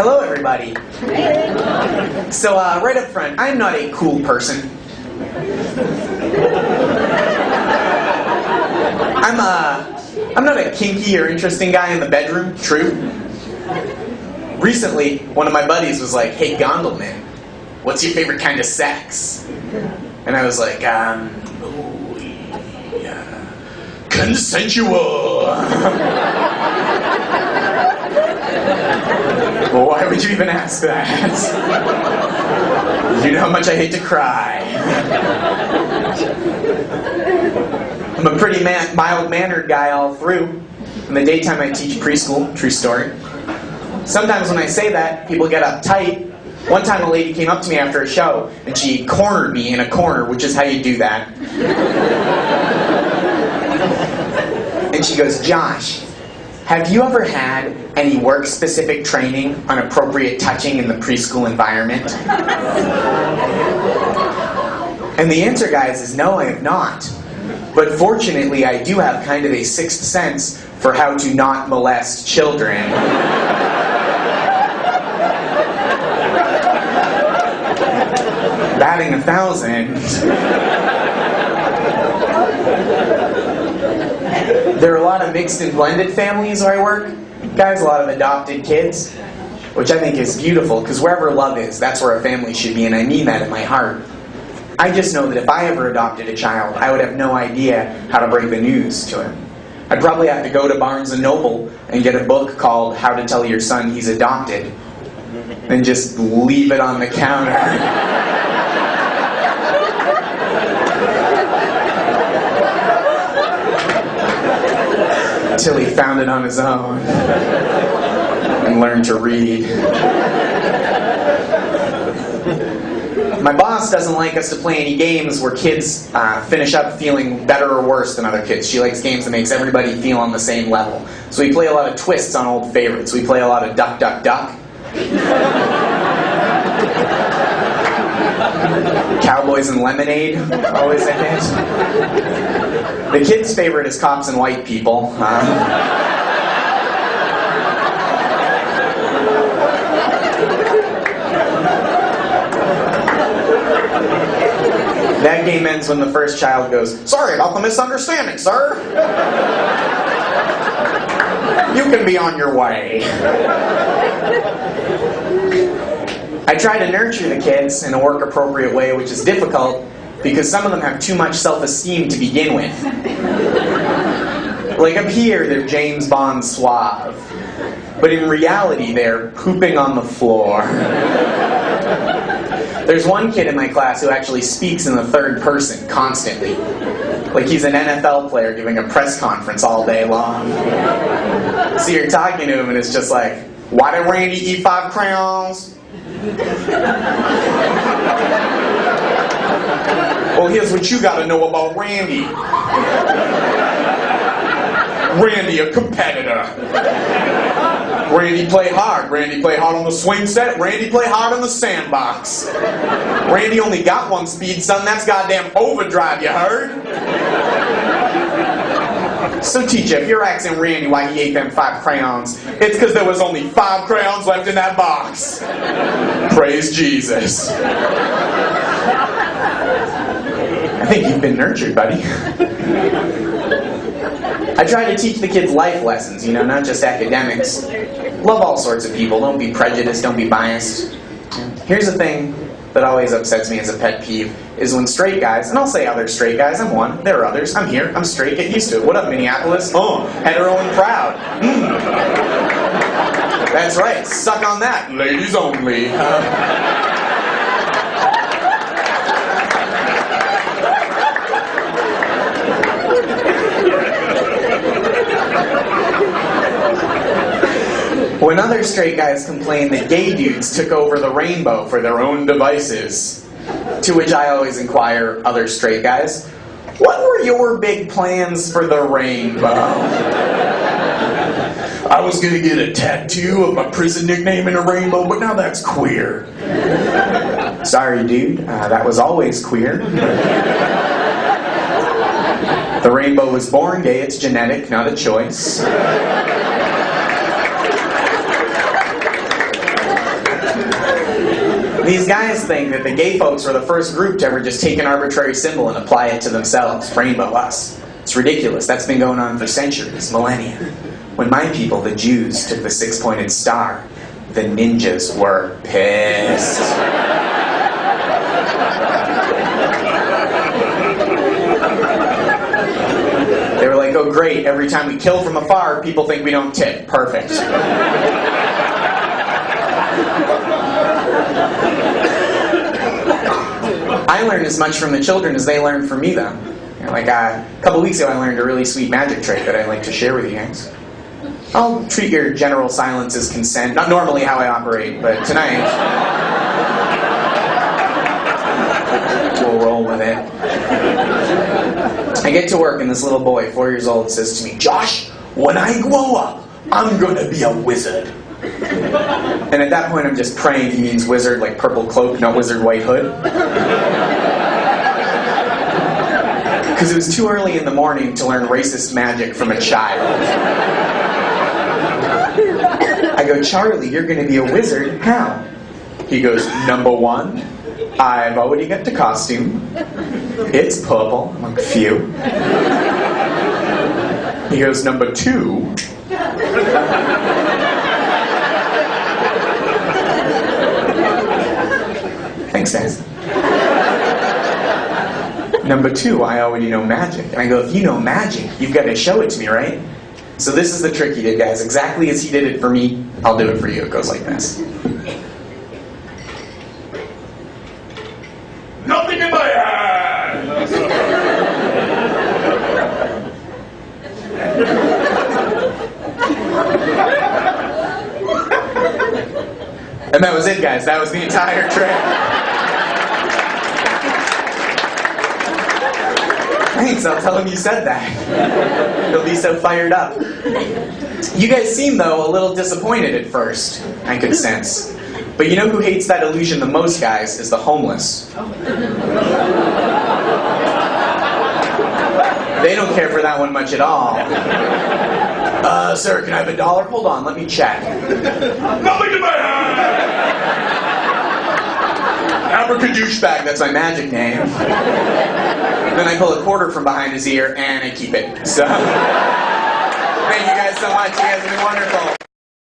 Hello, everybody. So, right up front, I'm not a cool person. I'm not a kinky or interesting guy in the bedroom, true. Recently, one of my buddies was like, "Hey, Gondleman, what's your favorite kind of sex?" And I was like, consensual. Well, why would you even ask that? You know how much I hate to cry. I'm a pretty mild-mannered guy all through. In the daytime I teach preschool, true story. Sometimes when I say that, people get uptight. One time a lady came up to me after a show, and she cornered me in a corner, which is how you do that. And she goes, "Josh, have you ever had any work-specific training on appropriate touching in the preschool environment?" And the answer, guys, is no, I have not. But fortunately, I do have kind of a sixth sense for how to not molest children. Batting 1,000. There are a lot of mixed and blended families where I work. Guys, a lot of adopted kids, which I think is beautiful, because wherever love is, that's where a family should be, and I mean that in my heart. I just know that if I ever adopted a child, I would have no idea how to break the news to him. I'd probably have to go to Barnes & Noble and get a book called How to Tell Your Son He's Adopted, and just leave it on the counter. Until he found it on his own and learned to read. My boss doesn't like us to play any games where kids finish up feeling better or worse than other kids. She likes games that makes everybody feel on the same level. So we play a lot of twists on old favorites. We play a lot of duck, duck, duck. Cowboys and Lemonade, always a hit. The kids' favorite is Cops and White People. That game ends when the first child goes, "Sorry about the misunderstanding, sir. You can be on your way." I try to nurture the kids in a work-appropriate way, which is difficult because some of them have too much self-esteem to begin with. Like up here, they're James Bond suave. But in reality, they're pooping on the floor. There's one kid in my class who actually speaks in the third person constantly. Like he's an NFL player giving a press conference all day long. So you're talking to him and it's just like, "Why did Randy eat 5 crayons? Well, here's what you gotta know about Randy. Randy, a competitor. Randy play hard. Randy play hard on the swing set. Randy play hard on the sandbox. Randy only got one speed, son. That's goddamn overdrive, you heard?" So teacher, if you're asking Randy why he ate them 5 crayons, it's because there was only 5 crayons left in that box. Praise Jesus. I think you've been nurtured, buddy. I try to teach the kids life lessons, you know, not just academics. Love all sorts of people. Don't be prejudiced. Don't be biased. Here's the thing that always upsets me as a pet peeve, is when straight guys, and I'll say other straight guys, I'm one, there are others, I'm here, I'm straight, get used to it. What up, Minneapolis? Oh, hetero and proud. That's right, suck on that, ladies only. When other straight guys complain that gay dudes took over the rainbow for their own devices, to which I always inquire, other straight guys, what were your big plans for the rainbow? I was going to get a tattoo of my prison nickname in a rainbow, but now that's queer. Sorry, dude, that was always queer. The rainbow was born gay, it's genetic, not a choice. These guys think that the gay folks were the first group to ever just take an arbitrary symbol and apply it to themselves. Rainbow us. It's ridiculous. That's been going on for centuries, millennia. When my people, the Jews, took the six-pointed star, the ninjas were pissed. They were like, oh great, every time we kill from afar, people think we don't tip. Perfect. I learned as much from the children as they learned from me, though. Like a couple weeks ago, I learned a really sweet magic trick that I'd like to share with you guys. I'll treat your general silence as consent. Not normally how I operate, but tonight we'll roll with it. I get to work and this little boy, 4 years old, says to me, Josh, when I grow up, I'm gonna be a wizard. And at that point I'm just praying he means wizard like purple cloak, not wizard white hood. Because it was too early in the morning to learn racist magic from a child. I go, Charlie, you're going to be a wizard. How? He goes, number one, I've already got the costume. It's purple. I'm like, phew. He goes, number two, thanks, guys. Number two, I already know magic. And I go, if you know magic, you've got to show it to me, right? So this is the trick he did, guys. Exactly as he did it for me, I'll do it for you. It goes like this. Nothing in my hand! And that was it, guys. That was the entire trick. Thanks, I'll tell him you said that. He'll be so fired up. You guys seem, though, a little disappointed at first, I could sense. But you know who hates that illusion the most, guys, is the homeless. They don't care for that one much at all. Sir, can I have $1? Hold on, let me check. Nothing in my hand! Abracadouchebag, that's my magic name. Then I pull a quarter from behind his ear and I keep it. So, thank you guys so much. You guys have been wonderful.